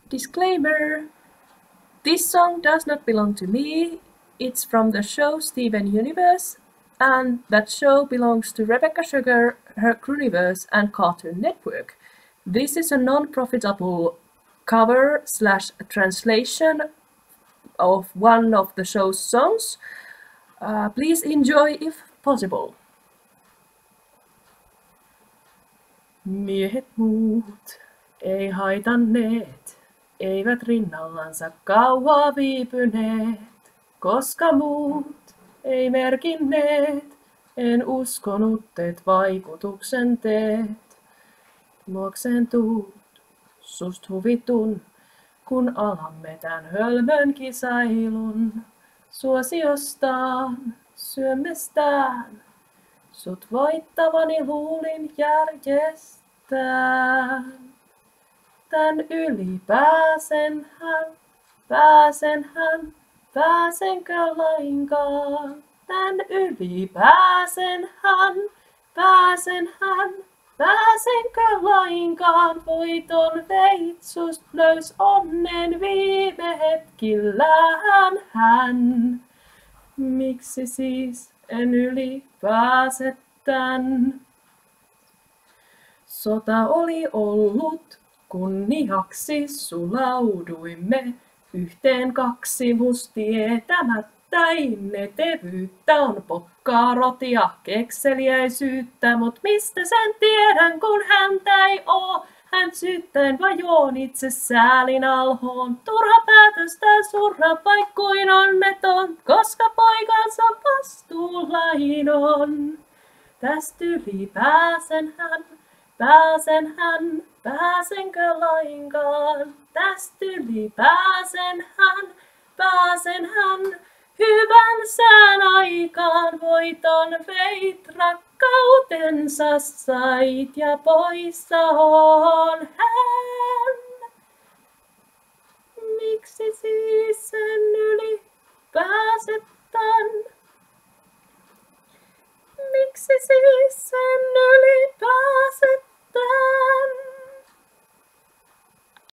Disclaimer! This song does not belong to me. It's from the show Steven Universe, and that show belongs to Rebecca Sugar, her Crewniverse, and Cartoon Network. This is a non-profitable cover/translation of one of the show's songs. Please enjoy if possible. Miehet muut ei haitanneet, eivät rinnallansa kauaa viipyneet, koska muut ei merkinneet, en uskonut, et vaikutuksen teet. Luokseen tuut, sust huvitun, kun alamme tän hölmön kisailun. Suosiostaan, syömestään, sut voittavani luulin järjestään. Tän yli pääsenkö lainkaan? Tän yli pääsenkö lainkaan? Voiton veitsust löys onnen viime hetkillään hän. Miksi siis en yli pääse tän? Sota oli ollut, kunniaksi sulauduimme yhteen kaksi mustietämättäin. Etevyyttä on pokkaa-rotia, kekseliäisyyttä, mut mistä sen tiedän, kun häntä ei oo. Hän syyttäen vajoon itse säälin alhoon. Turha päätöstä surra vaikkuin onneton, koska poikansa vastuullain on. Täst yli pääsenkö lainkaan? Täst yli pääsen hän. Hyvän sään aikaan voiton veit, rakkautensa sait ja poissa on hän. Miksi siis sen yli pääsetän? Miksi siis sen yli pääsetän?